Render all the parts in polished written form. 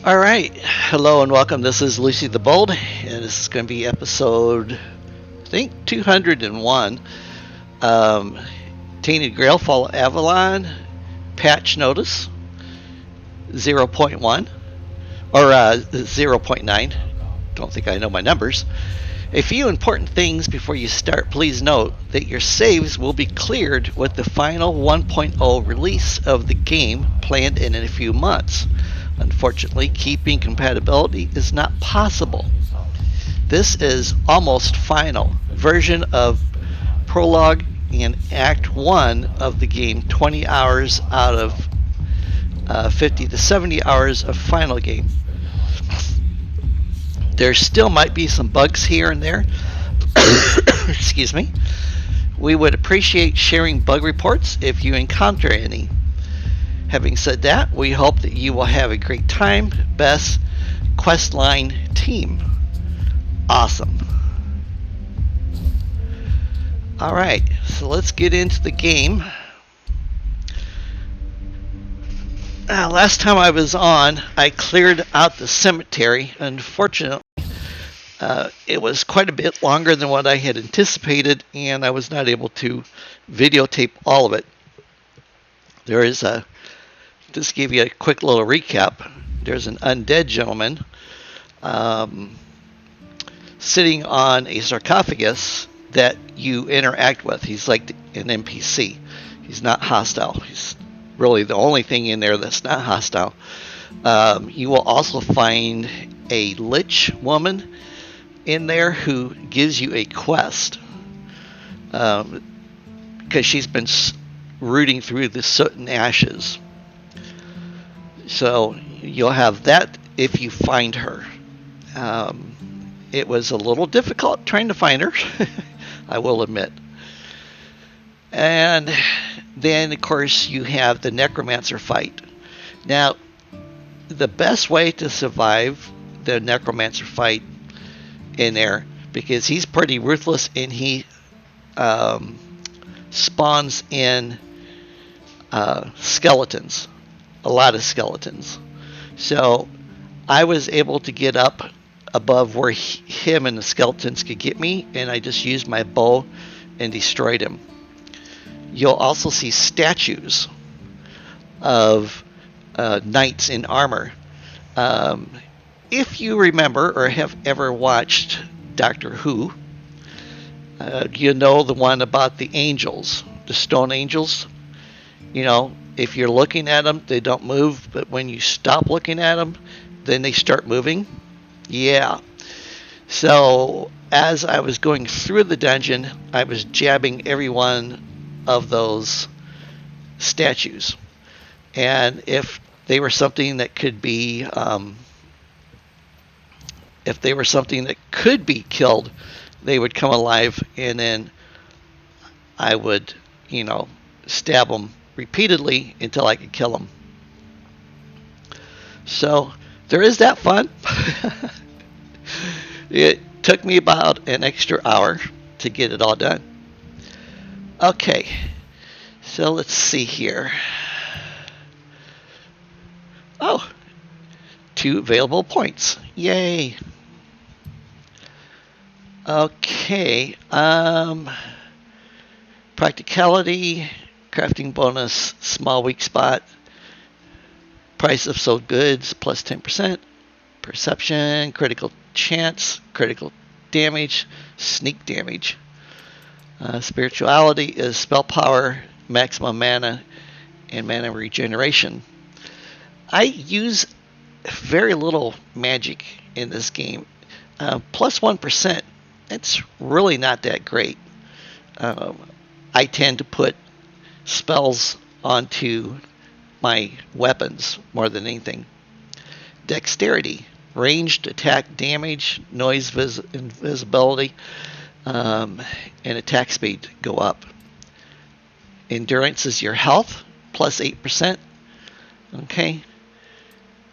All right. Hello and welcome. This is Lucy the Bold, and this is going to be episode, I think, 201. Um, Tainted Grail Fall Avalon, patch notice, zero point 0.1, or 0.9. Don't think I know my numbers. A few important things before you start. Please note that your saves will be cleared with the final 1.0 release of the game planned in a few months. Unfortunately, keeping compatibility is not possible. This is almost final version of prologue and act 1 of the game, 20 hours out of 50 to 70 hours of final game. There still might be some bugs here and there. Excuse me. We would appreciate sharing bug reports if you encounter any. Having said that, we hope that you will have a great time. Best Questline team. Awesome. Alright, so let's get into the game. Last time I was on, I cleared out the cemetery. Unfortunately, it was quite a bit longer than what I had anticipated, and I was not able to videotape all of it. There is a, just give you a quick little recap. There's an undead gentleman sitting on a sarcophagus that you interact with. He's like an NPC. He's not hostile. He's really the only thing in there that's not hostile. You will also find a lich woman in there who gives you a quest because she's been rooting through the soot and ashes. So you'll have that if you find her. It was a little difficult trying to find her, I will admit. And then, of course, you have the necromancer fight. Now, the best way to survive the necromancer fight in there, because he's pretty ruthless and he spawns in skeletons, a lot of skeletons. So I was able to get up above where him and the skeletons could get me, and I just used my bow and destroyed him. You'll also see statues of knights in armor. If you remember or have ever watched Doctor Who, you know the one about the angels, the stone angels. You know, if you're looking at them, they don't move, but when you stop looking at them, then they start moving. Yeah. So as I was going through the dungeon, I was jabbing every one of those statues. And if they were something that could be killed, they would come alive, and then I would, stab them repeatedly until I could kill them. So there is that fun. It took me about an extra hour to get it all done. Okay, so let's see here. Oh, 2 available points. Yay. Okay, practicality, crafting bonus, small weak spot, price of sold goods plus 10%, perception, critical chance, critical damage, sneak damage. Spirituality is spell power, maximum mana, and mana regeneration. I use very little magic in this game. Plus 1%, it's really not that great. I tend to put spells onto my weapons more than anything. Dexterity, ranged attack damage, noise invisibility, and attack speed go up. Endurance is your health, plus 8%. Okay.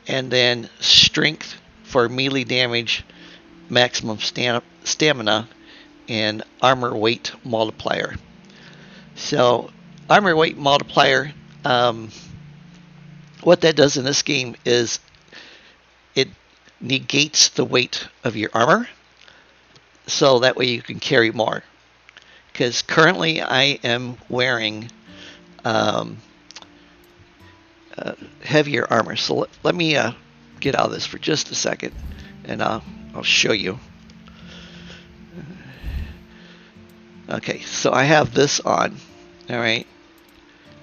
And then strength for melee damage, maximum stamina, and armor weight multiplier. So armor weight multiplier, what that does in this game is it negates the weight of your armor, so that way you can carry more. Because currently I am wearing heavier armor. So let me get out of this for just a second, and I'll show you. Okay, so I have this on. All right,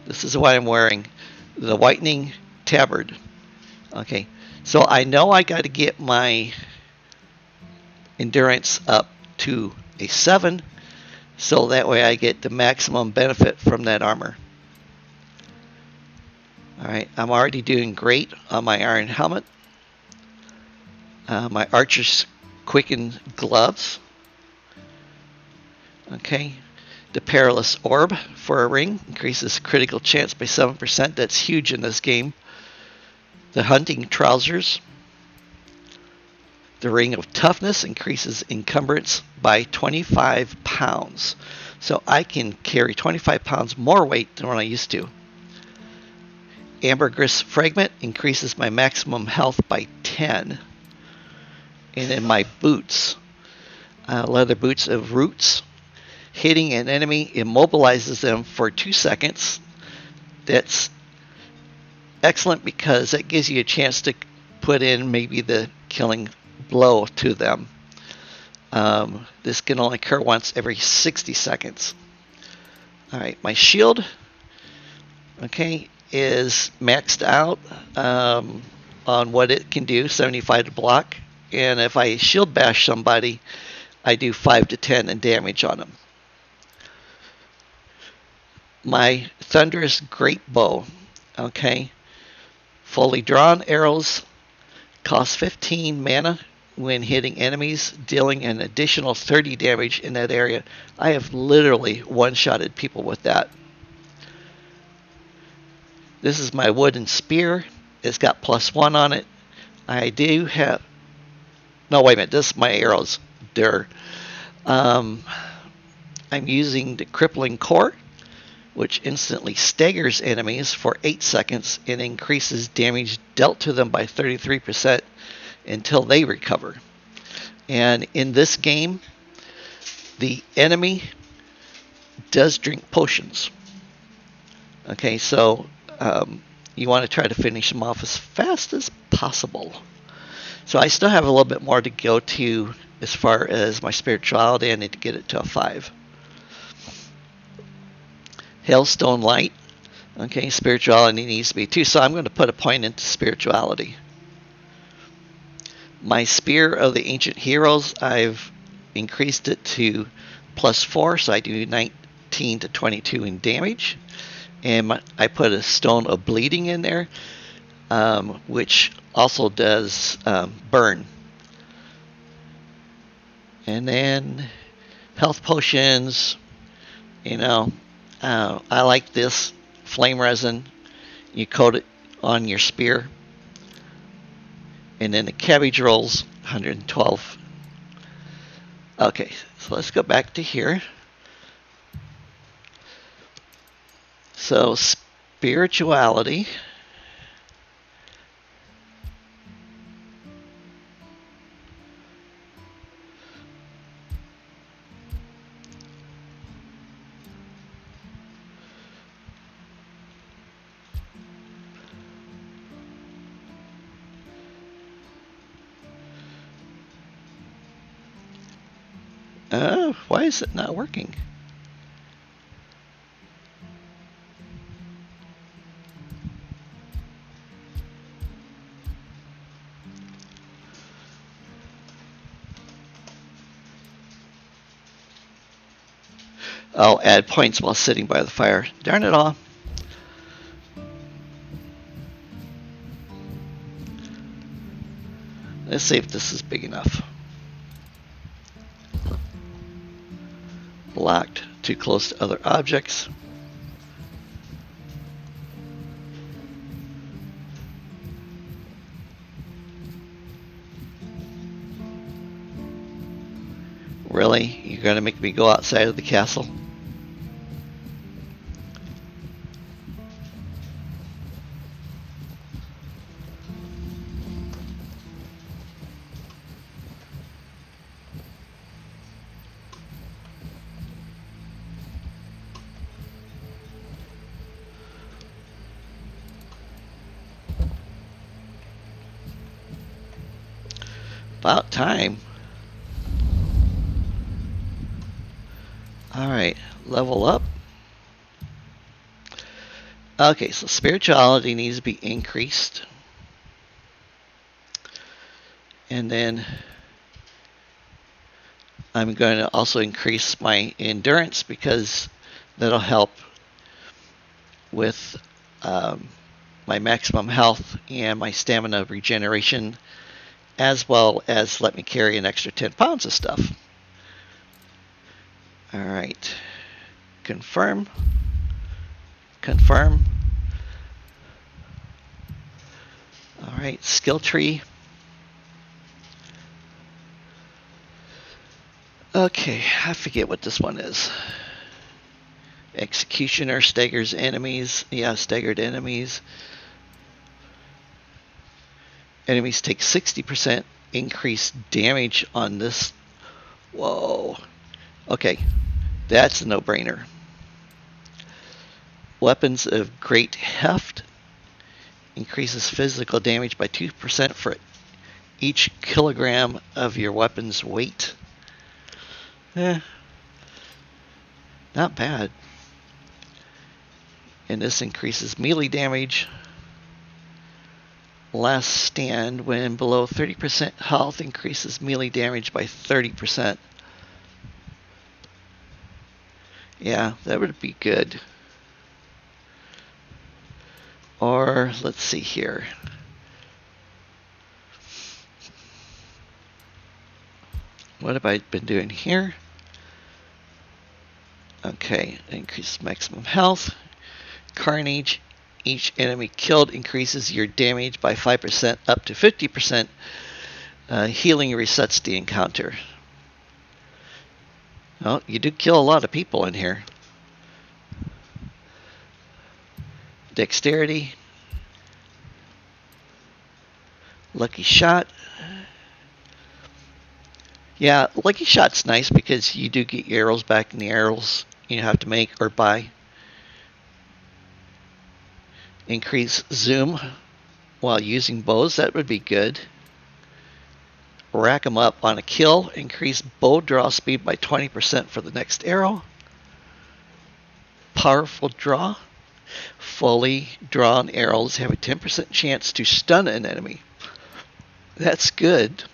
this is what I'm wearing, the whitening tabard. Okay, so I know I got to get my endurance up to a 7, so that way I get the maximum benefit from that armor. Alright, I'm already doing great on my iron helmet. My archer's quickened gloves. Okay, the perilous orb for a ring increases critical chance by 7%. That's huge in this game. The hunting trousers. The ring of toughness increases encumbrance by 25 pounds. So I can carry 25 pounds more weight than what I used to. Ambergris fragment increases my maximum health by 10. And then my boots, leather boots of roots, hitting an enemy immobilizes them for 2 seconds. That's excellent because that gives you a chance to put in maybe the killing blow to them. This can only occur once every 60 seconds. Alright, my shield, okay, is maxed out on what it can do, 75 to block. And if I shield bash somebody, I do 5 to 10 in damage on them. My thunderous great bow, okay, fully drawn arrows cost 15 mana when hitting enemies, dealing an additional 30 damage in that area. I have literally one-shotted people with that. This is my wooden spear. It's got +1 on it. I do have... No, wait a minute. This is my arrows. I'm using the crippling core, which instantly staggers enemies for 8 seconds and increases damage dealt to them by 33% until they recover. And in this game, the enemy does drink potions. Okay, so you want to try to finish them off as fast as possible. So I still have a little bit more to go to as far as my spirituality. I need to get it to a 5. Hailstone light. Okay, spirituality needs to be 2, so I'm going to put a point into spirituality. My spear of the ancient heroes, I've increased it to +4, so I do 19 to 22 in damage. And I put a stone of bleeding in there, which also does burn. And then health potions, I like this flame resin. You coat it on your spear. And then the cabbage rolls, 112. Okay, so let's go back to here. So spirituality. Why is it not working? I'll add points while sitting by the fire. Darn it all. Let's see if this is big enough. Blocked, too close to other objects. Really? You're going to make me go outside of the castle? About time. Alright, level up. Okay, so spirituality needs to be increased. And then I'm going to also increase my endurance because that'll help with my maximum health and my stamina regeneration, as well as let me carry an extra 10 pounds of stuff. Alright, confirm. Alright, skill tree. Okay, I forget what this one is. Executioner staggers enemies. Yeah, staggered enemies. Enemies take 60% increased damage on this. Whoa. Okay, that's a no-brainer. Weapons of great heft increases physical damage by 2% for each kilogram of your weapon's weight. Not bad. And this increases melee damage. Last stand, when below 30% health, increases melee damage by 30%. Yeah, that would be good. Or, let's see here. What have I been doing here? Okay, increase maximum health. Carnage. Each enemy killed increases your damage by 5% up to 50%. Healing resets the encounter. Well, you do kill a lot of people in here. Dexterity. Lucky shot. Yeah, lucky shot's nice because you do get your arrows back in the arrows you have to make or buy. Increase zoom while using bows, that would be good. Rack them up on a kill. Increase bow draw speed by 20% for the next arrow. Powerful draw. Fully drawn arrows have a 10% chance to stun an enemy. That's good.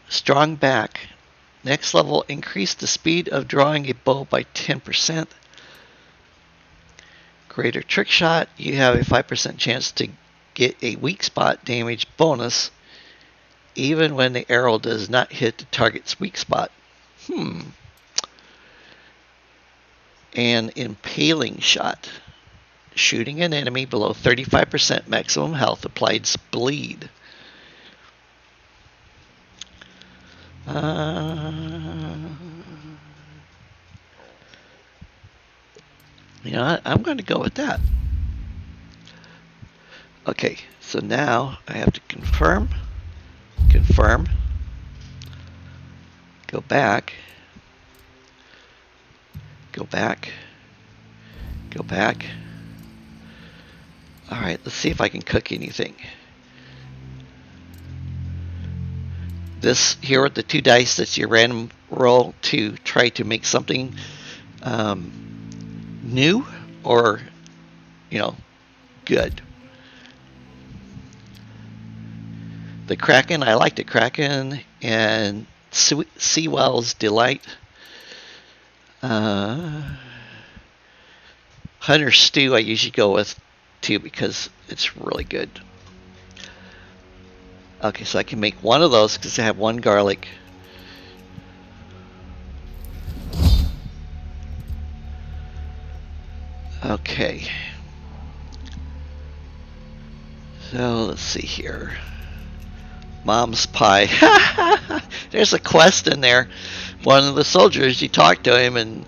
Strong back. Next level, increase the speed of drawing a bow by 10%. Greater trick shot. You have a 5% chance to get a weak spot damage bonus even when the arrow does not hit the target's weak spot. An impaling shot. Shooting an enemy below 35% maximum health applies bleed. You know, I'm going to go with that. Okay, so now I have to confirm, go back, Alright, let's see if I can cook anything. This here with the 2 dice, that's your random roll to try to make something new or, good. The Kraken, I like the Kraken, and Seagulls Delight. Hunter Stew I usually go with too because it's really good. Okay, so I can make one of those because I have 1 garlic. Okay. So let's see here. Mom's pie. There's a quest in there. One of the soldiers, you talk to him and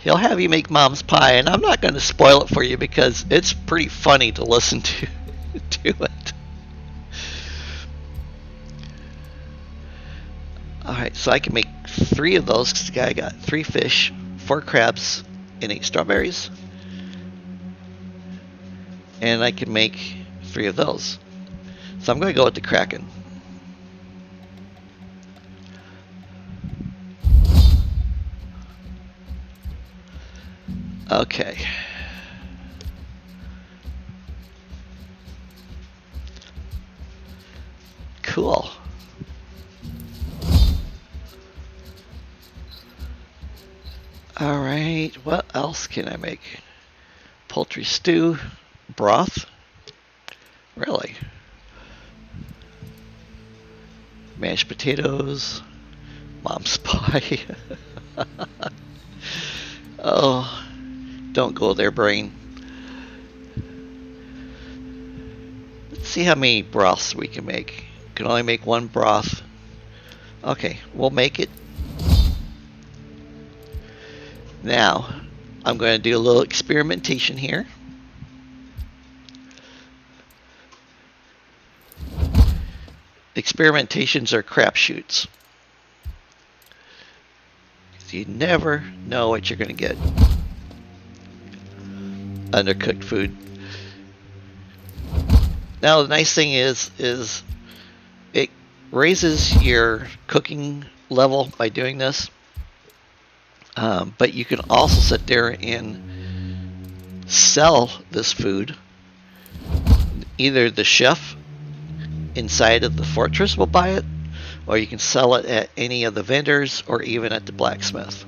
he'll have you make mom's pie. And I'm not going to spoil it for you because it's pretty funny to listen to it. Alright, so I can make 3 of those because the guy got 3 fish, 4 crabs, and 8 strawberries. And I can make 3 of those. So I'm going to go with the Kraken. Okay. Cool. All right. What else can I make? Poultry stew, broth. Really? Mashed potatoes, mom's pie. Oh, don't go there, brain. Let's see how many broths we can make. Can only make one broth. Okay, we'll make it. Now, I'm going to do a little experimentation here. Experimentations are crapshoots. You never know what you're going to get. Undercooked food. Now the nice thing is it raises your cooking level by doing this. But you can also sit there and sell this food. Either the chef inside of the fortress will buy it, or you can sell it at any of the vendors or even at the blacksmith.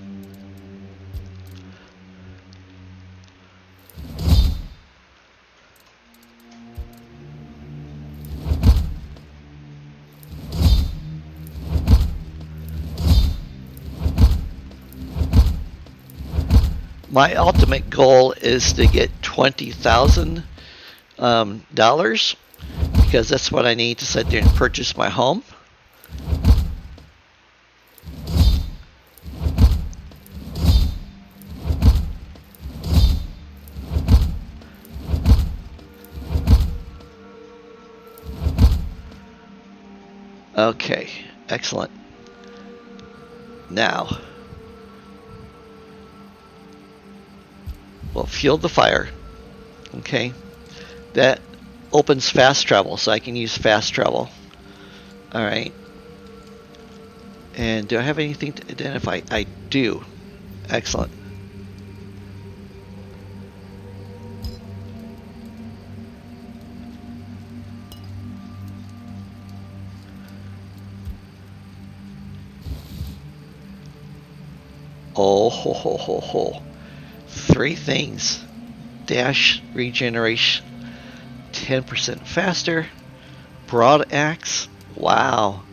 My ultimate goal is to get $20,000 because that's what I need to sit there and purchase my home. Okay, excellent. Now, we'll fuel the fire. Okay, that opens fast travel, so I can use fast travel. All right. And do I have anything to identify? I do. Excellent. Oh, ho, ho, ho, ho. 3 things. Dash regeneration 10% faster. Broad axe. Wow.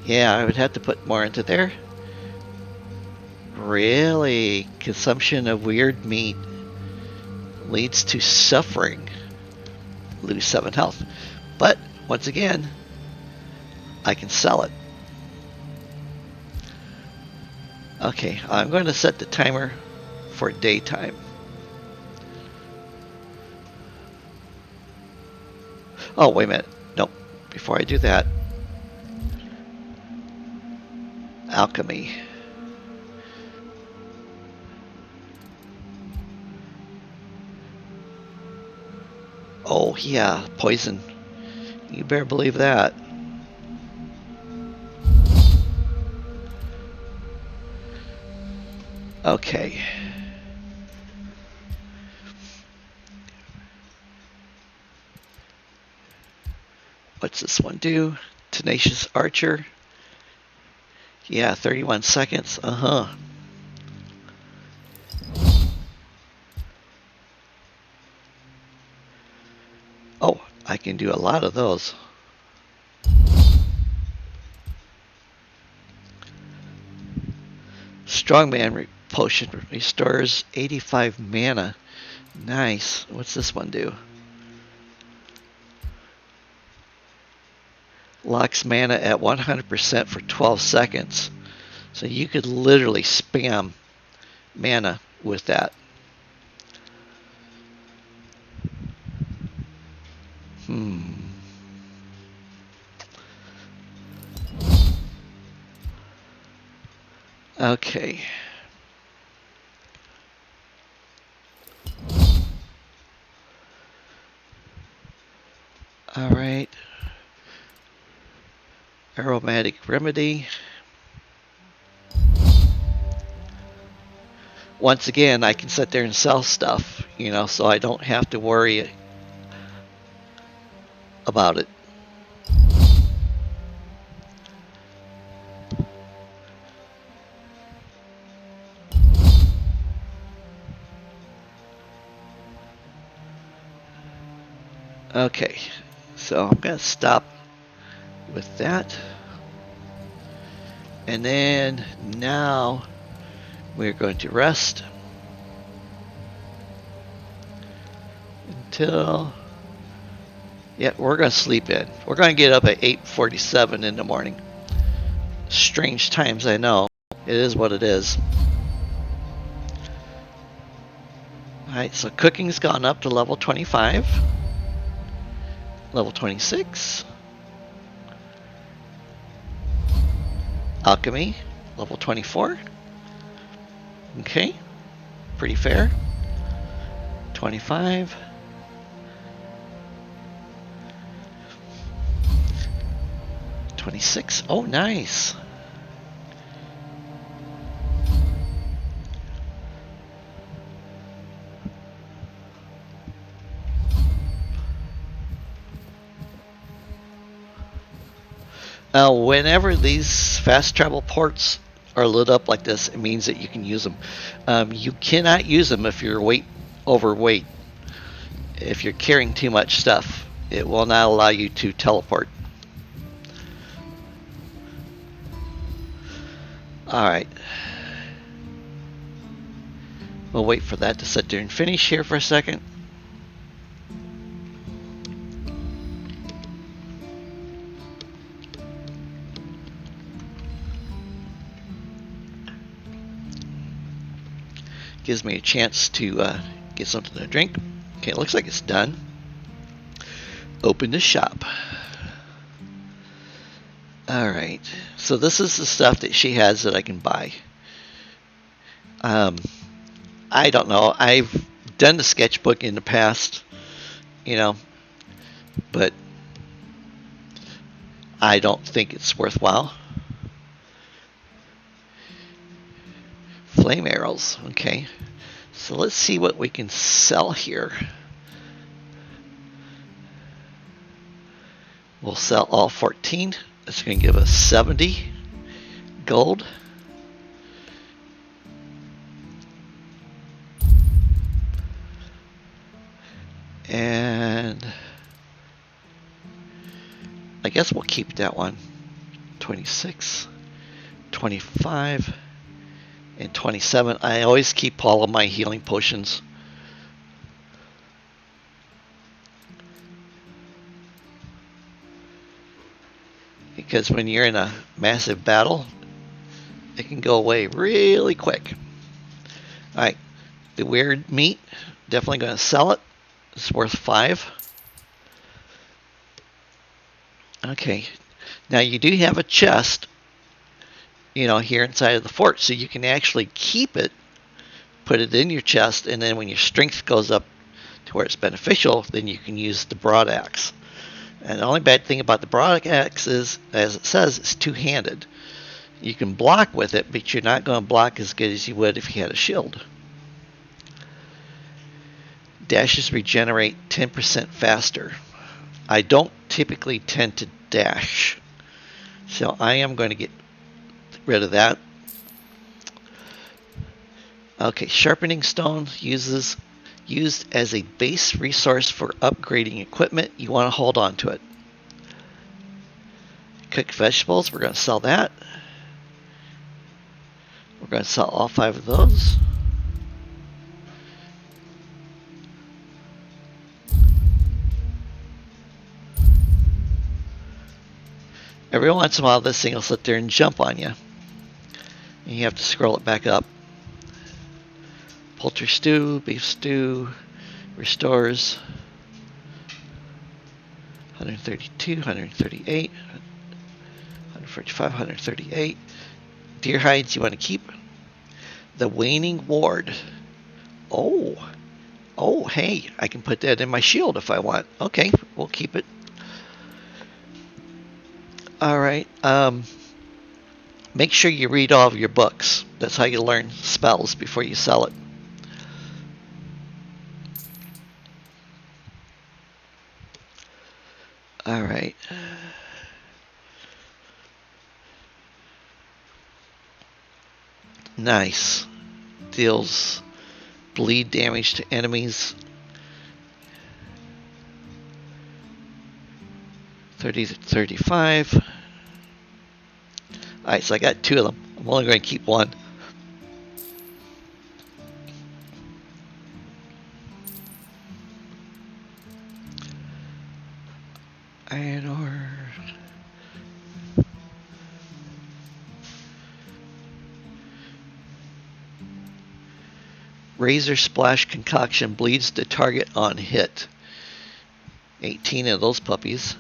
Yeah, I would have to put more into there. Really? Consumption of weird meat leads to suffering. Lose 7 health. But, once again, I can sell it. Okay, I'm going to set the timer for daytime. Oh, wait a minute. Nope. Before I do that, alchemy. Oh, yeah, poison. You better believe that. Okay. What's this one do? Tenacious Archer. Yeah, 31 seconds. Uh-huh. Oh, I can do a lot of those. Strongman potion restores 85 mana. Nice. What's this one do? Locks mana at 100% for 12 seconds. So you could literally spam mana with that. Okay. Alright. Aromatic remedy. Once again, I can sit there and sell stuff, so I don't have to worry about it. Okay, so I'm going to stop with that. And then now we're going to rest until, yeah, we're going to sleep in. We're going to get up at 8:47 in the morning. Strange times, I know. It is what it is. Alright, so cooking's gone up to level 25. Level 26. Alchemy, level 24. Okay, pretty fair. 25. $26. Oh, nice. Whenever these fast travel ports are lit up like this, it means that you can use them. You cannot use them if you're overweight. If you're carrying too much stuff, it will not allow you to teleport. Alright. We'll wait for that to sit there and finish here for a second. Gives me a chance to get something to drink. Okay, it looks like it's done. Open the shop. Alright, so this is the stuff that she has that I can buy. I don't know. I've done the sketchbook in the past, but I don't think it's worthwhile. Flame arrows, okay. So let's see what we can sell here. We'll sell all 14. That's going to give us 70 gold. And I guess we'll keep that one. 26, 25, and 27. I always keep all of my healing potions. Because when you're in a massive battle, it can go away really quick. Alright, the weird meat, definitely going to sell it. It's worth 5. Okay, now you do have a chest, here inside of the fort, so you can actually keep it, put it in your chest, and then when your strength goes up to where it's beneficial, then you can use the broad axe. And the only bad thing about the broad axe is, as it says, it's two-handed. You can block with it, but you're not going to block as good as you would if you had a shield. Dashes regenerate 10% faster. I don't typically tend to dash, so I am going to get rid of that. Okay, sharpening stone used as a base resource for upgrading equipment. You want to hold on to it. Cooked vegetables, we're going to sell that. We're going to sell all 5 of those. Every once in a while, this thing will sit there and jump on you. And you have to scroll it back up. Poultry stew, beef stew, restores 132, 138, 145, 138. Deer hides you want to keep. The waning ward. Oh, hey, I can put that in my shield if I want. Okay, we'll keep it. All right. Make sure you read all of your books. That's how you learn spells before you sell it. All right. Nice. Deals bleed damage to enemies. 30 to 35. Alright, so I got 2 of them. I'm only going to keep 1. Iron ore. Razor Splash Concoction bleeds the target on hit. 18 of those puppies.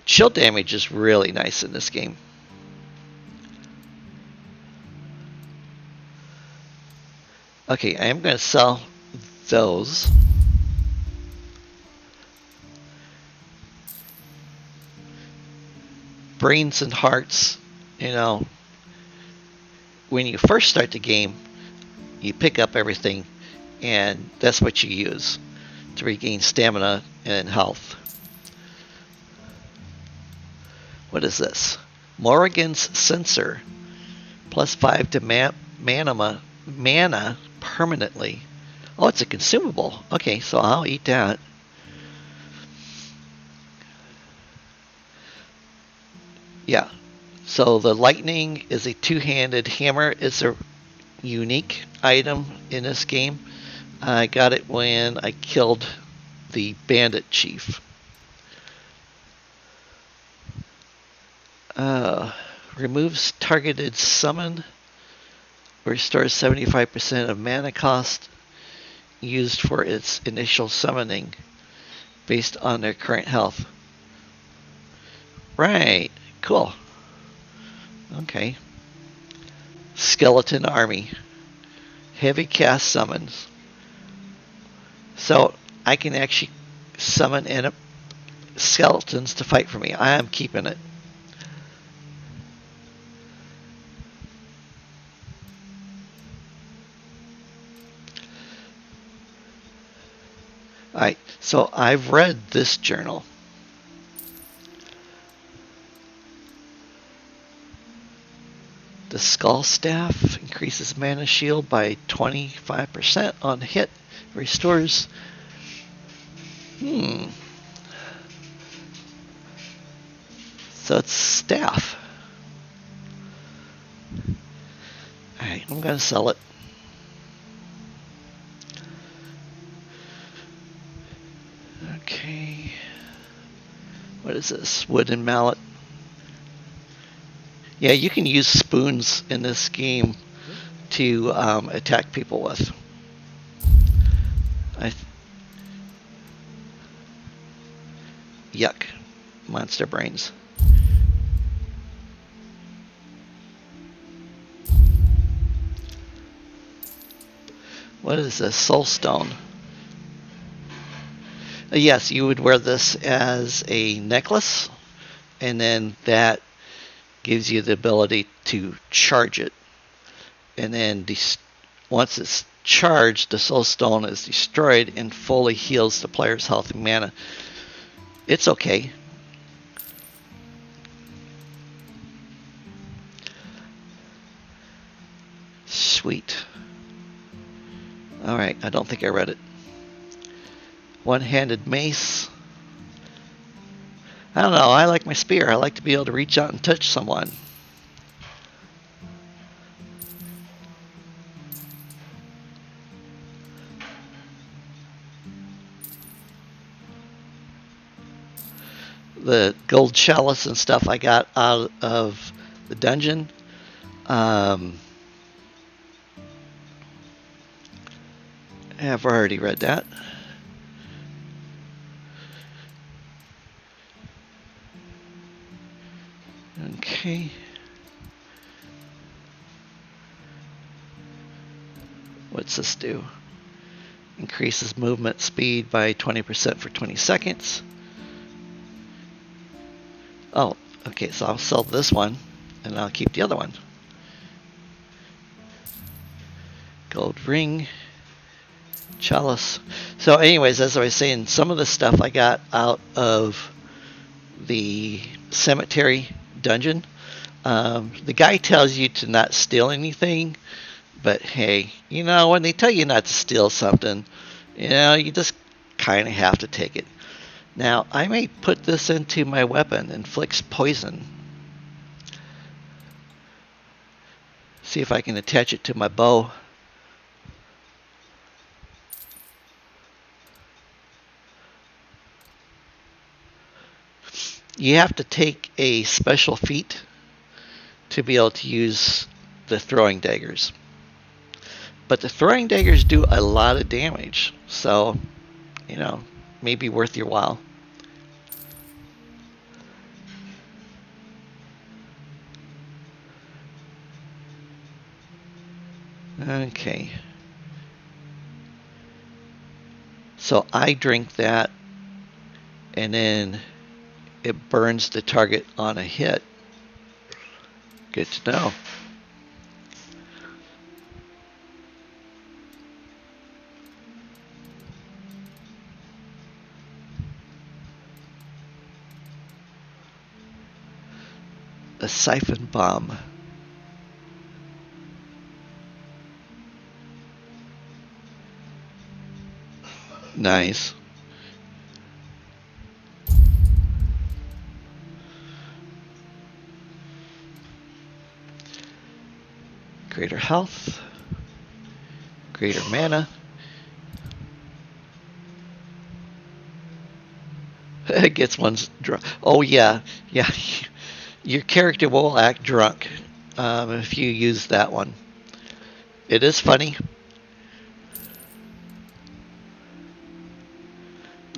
Chill damage is really nice in this game. Okay, I am going to sell those. Brains and hearts, you know, when you first start the game, you pick up everything, and that's what you use to regain stamina and health. What is this? Morrigan's Censer. Plus 5 to mana permanently. Oh, it's a consumable. Okay, so I'll eat that. Yeah. So the lightning is a 2-handed hammer. It's a unique item in this game. I got it when I killed the bandit chief. Removes targeted summon. Restores 75% of mana cost used for its initial summoning based on their current health. Right. Cool. Okay. Skeleton Army. Heavy cast summons. So I can actually summon skeletons to fight for me. I am keeping it. Alright, so I've read this journal. The Skull Staff increases mana shield by 25% on hit. Restores. So it's staff. Alright, I'm going to sell it. Okay. What is this? Wooden mallet. Yeah, you can use spoons in this game to attack people with. Yuck. Monster brains. What is this? Soulstone. Yes, you would wear this as a necklace, and then that gives you the ability to charge it. And then once it's charged, the Soulstone is destroyed and fully heals the player's health and mana. It's okay. Sweet. Alright, I don't think I read it. One-handed mace. I don't know, I like my spear. I like to be able to reach out and touch someone. The gold chalice and stuff I got out of the dungeon. I've already read that. Okay. What's this do? Increases movement speed by 20% for 20 seconds. Oh, okay, so I'll sell this one, and I'll keep the other one. Gold ring, chalice. So anyways, as I was saying, some of the stuff I got out of the cemetery dungeon. The guy tells you to not steal anything, but hey, when they tell you not to steal something, you just kind of have to take it. Now, I may put this into my weapon, inflicts poison. See if I can attach it to my bow. You have to take a special feat to be able to use the throwing daggers. But the throwing daggers do a lot of damage, so, maybe worth your while. Okay. So I drink that, and then it burns the target on a hit. Good to know. A siphon bomb. Nice. Greater health. Greater mana. It gets one's drunk. Oh yeah. Your character will act drunk if you use that one. It is funny.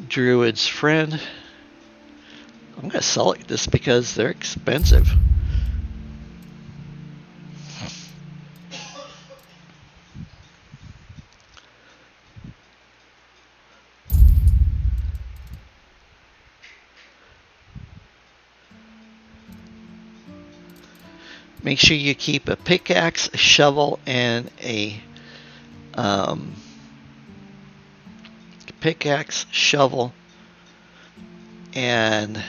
Druid's friend. I'm going to sell this because they're expensive. Make sure you keep a pickaxe, a shovel, and a pickaxe, shovel, and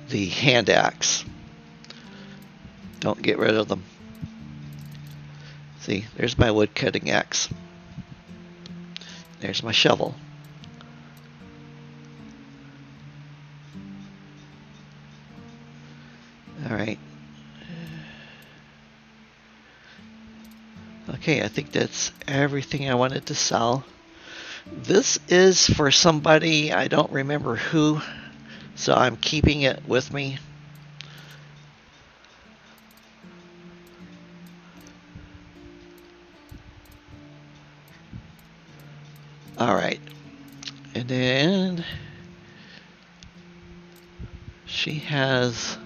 the hand axe. Don't get rid of them. See, there's my wood cutting axe. There's my shovel. All right. Okay, I think that's everything I wanted to sell. This is for somebody, I don't remember who, so I'm keeping it with me. All right. And then she has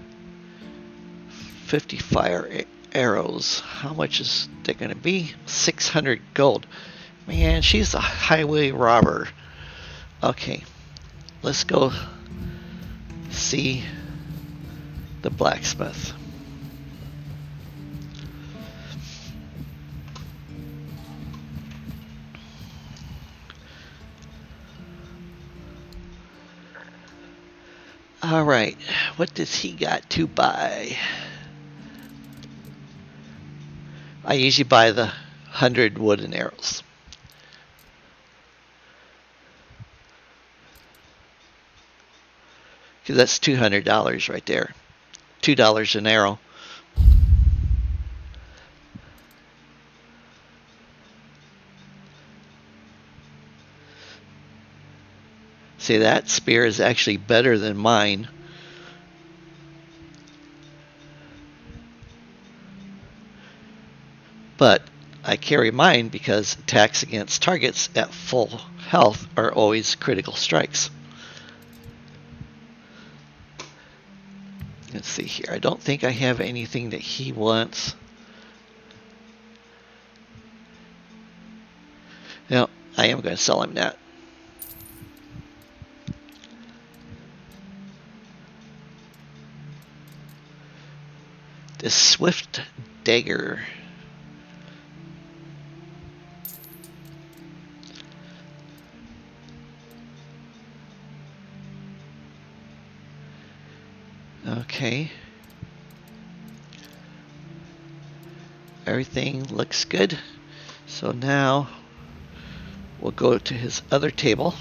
50 fire arrows. How much is that going to be? 600 gold. Man, she's a highway robber. Okay, let's go see the blacksmith. All right, what does he got to buy? I usually buy the 100 wooden arrows. Because that's $200 right there. $2 an arrow. See, that spear is actually better than mine. But I carry mine because attacks against targets at full health are always critical strikes. Let's see here. I don't think I have anything that he wants. No, I am going to sell him that. The Swift Dagger. Okay. Everything looks good. So now we'll go to his other table.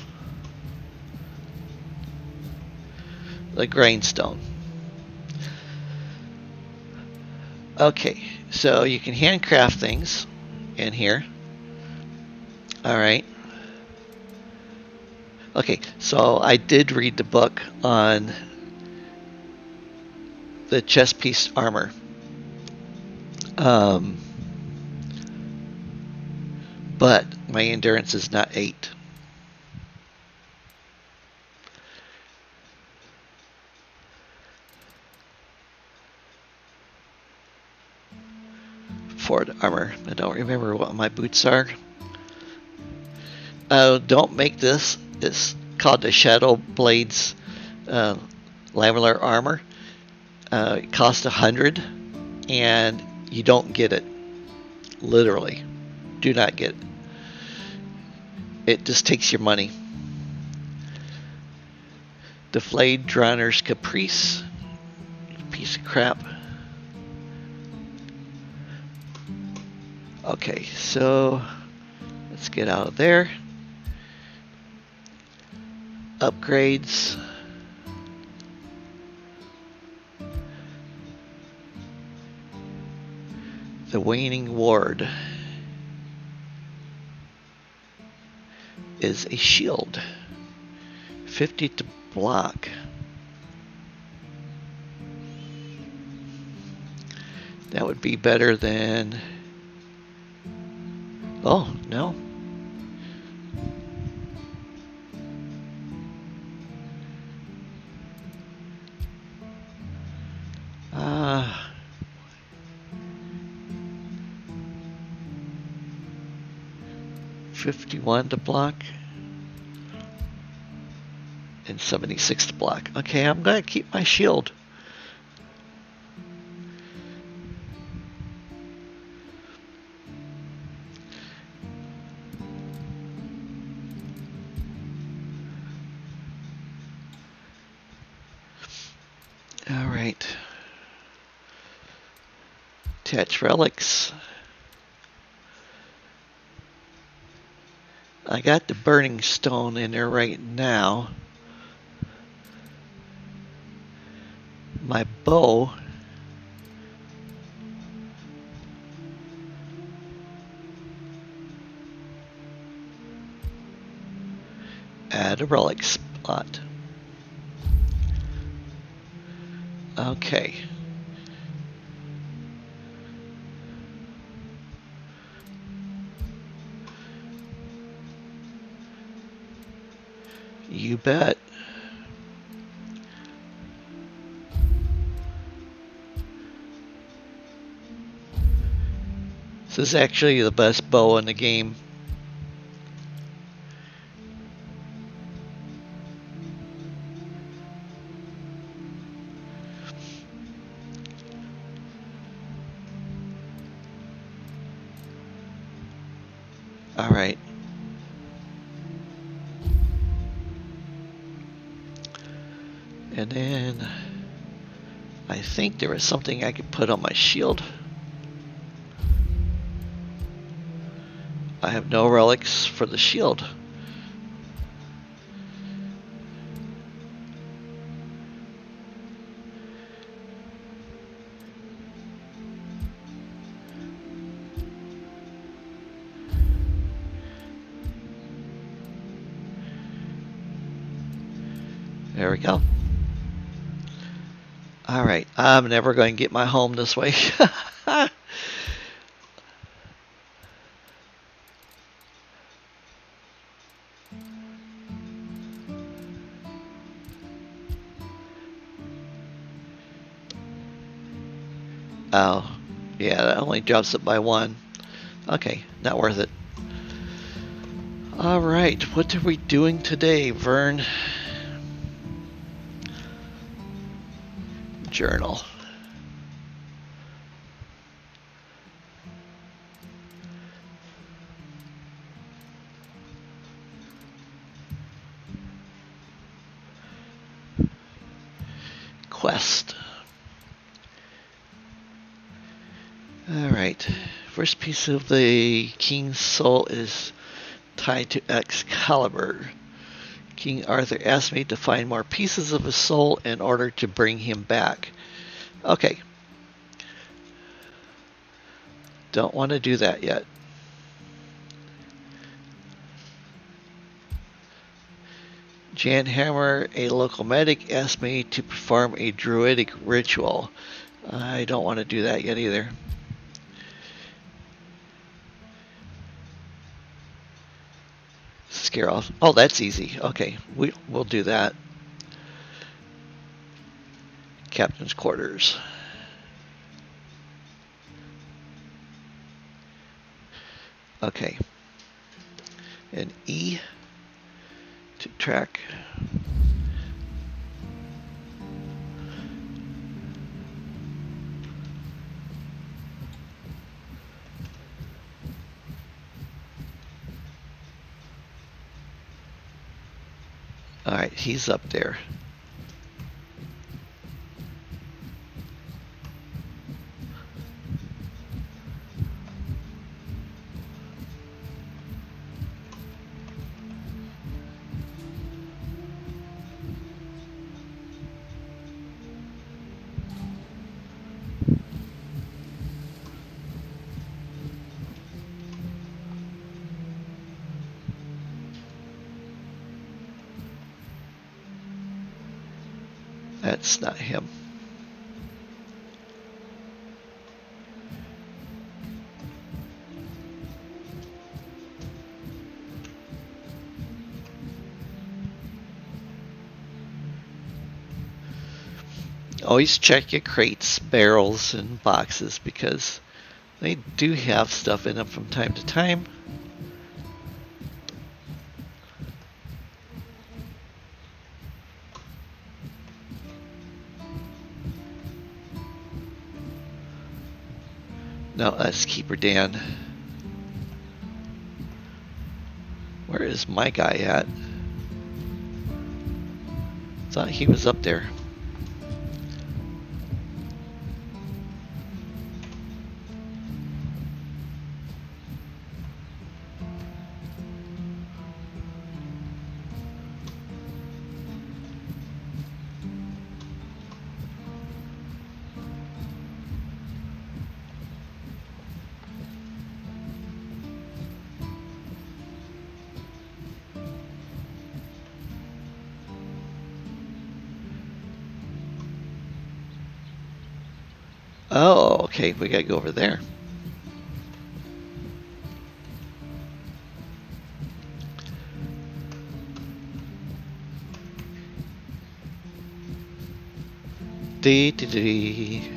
The grindstone. Okay, so you can handcraft things in here. Alright. Okay, so I did read the book on the chest piece armor. But my endurance is not 8. For the armor. I don't remember what my boots are. Don't make this. It's called the Shadow Blades Lamellar Armor. It costs 100, and you don't get it. Literally, do not get it. It just takes your money. The Flayed Drowner's Caprice. Piece of crap. Okay, so let's get out of there. Upgrades. The Waning Ward is a shield. 50 to block. That would be better than... Oh, no. Ah. 51 to block. And 76 to block. Okay, I'm going to keep my shield. Alright. Attach relics. I got the burning stone in there right now. My bow. Add a relic spot. Okay. You bet. This is actually the best bow in the game. All right. And then I think there was something I could put on my shield. I have no relics for the shield. There we go. All right, I'm never going to get my home this way. Oh, yeah, that only drops it by 1. Okay, not worth it. All right, what are we doing today, Vern? Journal. quest. Alright. First piece of the king's soul is tied to Excalibur. King Arthur asked me to find more pieces of his soul in order to bring him back. Okay. Don't want to do that yet. Jan Hammer, a local medic, asked me to perform a druidic ritual. I don't want to do that yet either. Scare off. Oh, that's easy. Okay, we'll do that. Captain's quarters. Okay. And E to track. Alright, he's up there. That's not him. Always check your crates, barrels, and boxes because they do have stuff in them from time to time. No, that's Keeper Dan. Where is my guy at? Thought he was up there. Oh, okay, we gotta go over there. Dee dee dee.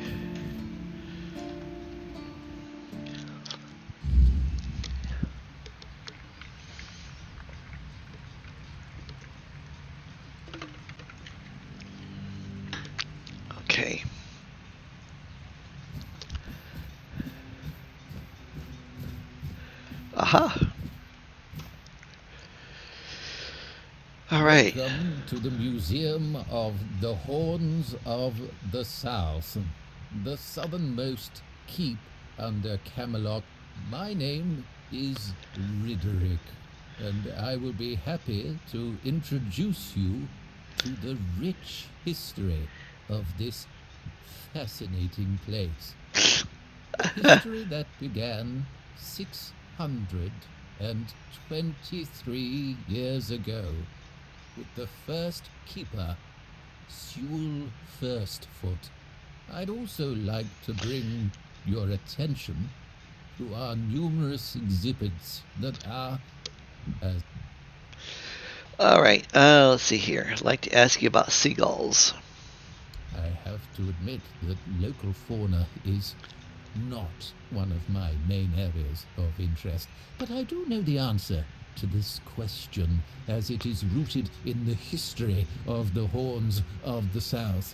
Okay. Aha. All right. Welcome to the Museum of the Horns of the South, the southernmost keep under Camelot. My name is Riderick, and I will be happy to introduce you to the rich history of this fascinating place. A history that began 623 years ago with the first keeper, Sewell Firstfoot. I'd also like to bring your attention to our numerous exhibits that are... All right, let's see here. I'd like to ask you about seagulls. I have to admit that local fauna is not one of my main areas of interest, but I do know the answer to this question, as it is rooted in the history of the Horns of the South.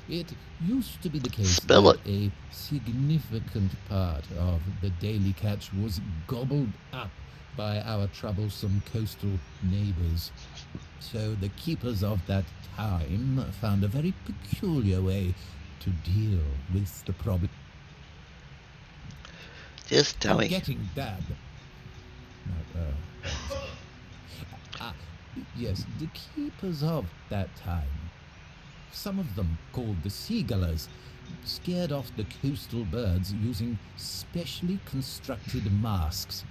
It used to be the case that a significant part of the daily catch was gobbled up by our troublesome coastal neighbors. So the keepers of that time found a very peculiar way to deal with the problem. Just tell I'm me. getting that. No, right. Ah, yes, the keepers of that time, some of them called the Seagulls, scared off the coastal birds using specially constructed masks.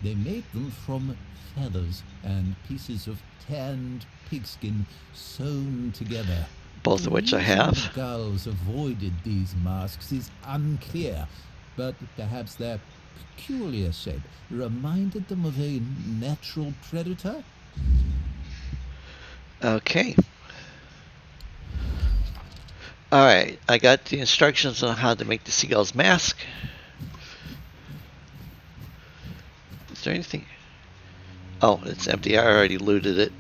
They made them from feathers and pieces of tanned pigskin sewn together. Both The of which I reason the have. gulls avoided these masks is unclear, but perhaps their peculiar shape reminded them of a natural predator? Okay. Alright, I got the instructions on how to make the seagull's mask. Is there anything? Oh, it's empty. I already looted it.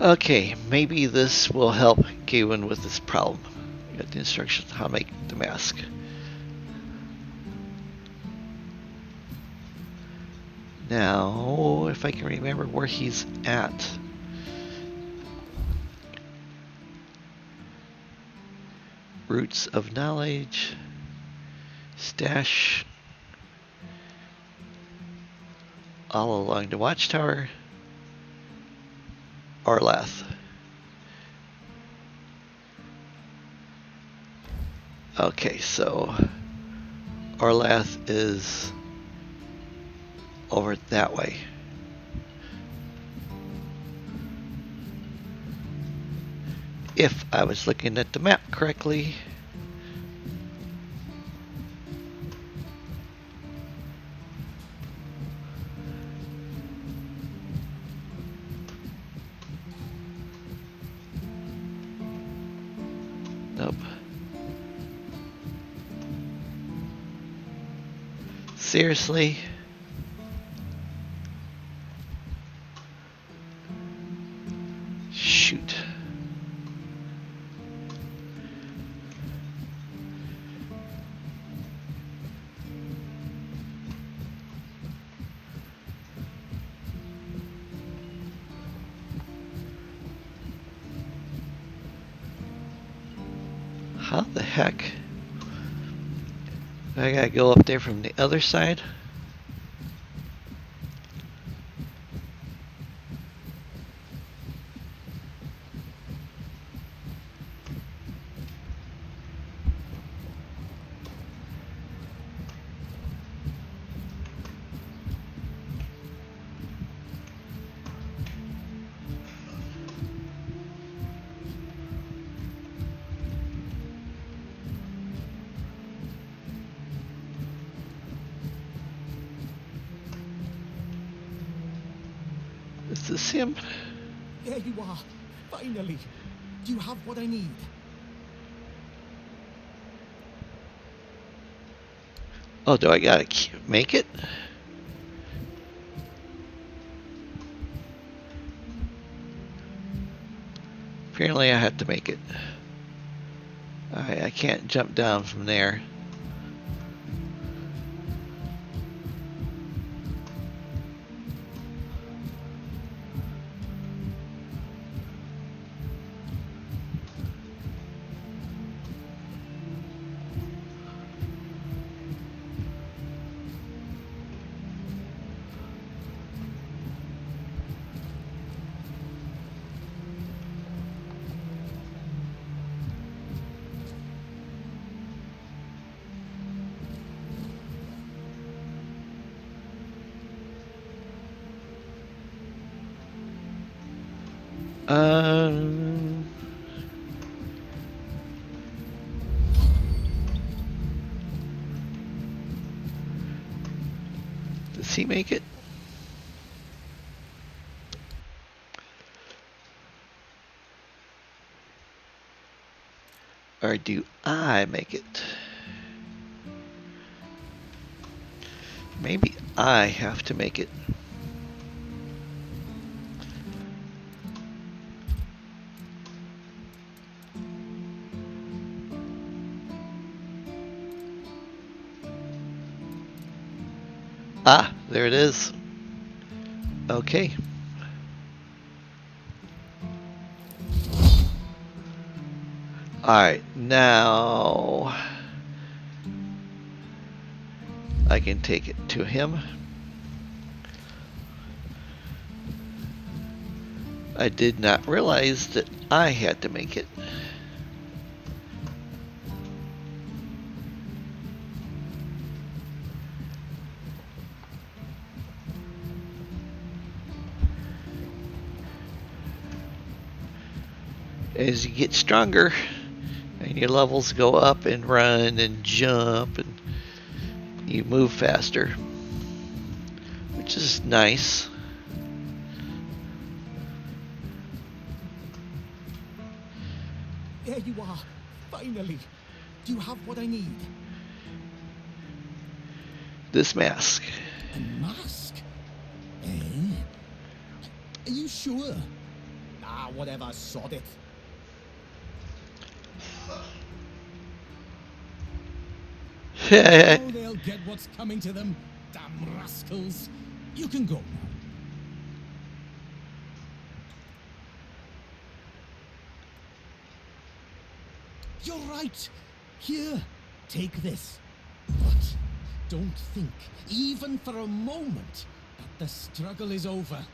Okay, maybe this will help Gavin with this problem. Got the instructions on how to make the mask. Now, if I can remember where he's at. Roots of knowledge. Stash. All along the watchtower. Orlath. Okay, so Orlath is over that way. If I was looking at the map correctly. Nope. Seriously? Shoot. How the heck? I gotta go up there from the other side? Is this him? There you are. Finally. Do you have what I need? Oh, do I gotta make it? Apparently I have to make it. I can't jump down from there. Um, does he make it? Or do I make it? Maybe I have to make it. Ah, there it is. Okay. Alright, now I can take it to him. I did not realize that I had to make it. As you get stronger and your levels go up and run and jump and you move faster, which is nice. There you are. Finally. Do you have what I need? This mask. A mask? Eh? Are you sure? Ah, whatever. Sod it. Oh, they'll get what's coming to them. Damn rascals. You can go now. You're right. Here, take this. But don't think, even for a moment, that the struggle is over.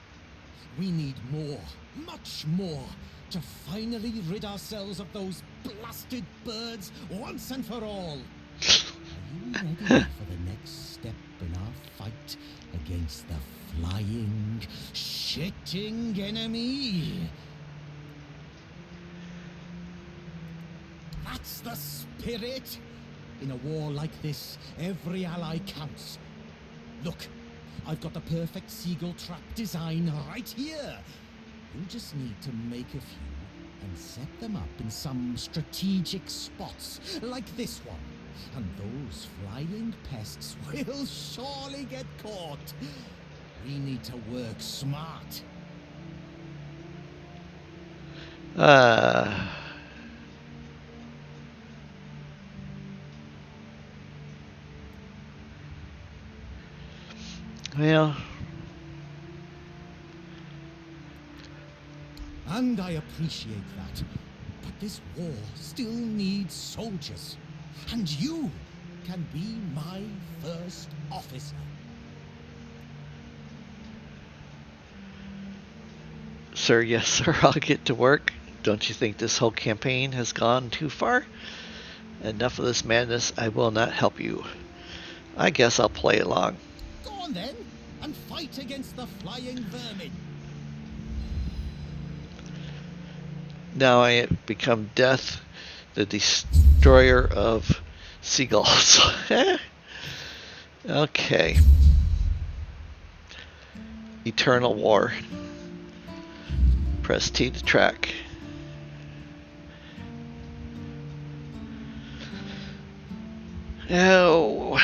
We need more, much more, to finally rid ourselves of those blasted birds once and for all. Are you ready for the next step in our fight against the flying, shitting enemy? That's the spirit. In a war like this, every ally counts. Look, I've got the perfect seagull trap design right here. You just need to make a few and set them up in some strategic spots, like this one. And those flying pests will surely get caught. We need to work smart. Well, and I appreciate that. But this war still needs soldiers. And you can be my first officer. sir, yes, sir, I'll get to work. Don't you think this whole campaign has gone too far? Enough of this madness. I will not help you. I guess I'll play along. Go on then, and fight against the flying vermin. Now I have become Death, the destroyer of seagulls. Okay. Eternal War. Press T to track. Oh.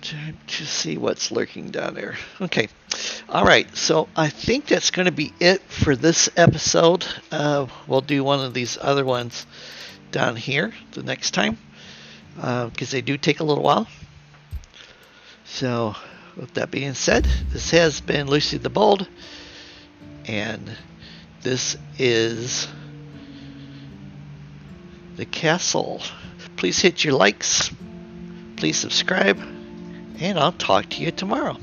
Time to see what's lurking down there. Okay. All right. So I think that's going to be it for this episode. We'll do one of these other ones down here the next time because they do take a little while. So with that being said, this has been Lucy the Bold, and this is the castle. Please hit your likes. Please subscribe, and I'll talk to you tomorrow.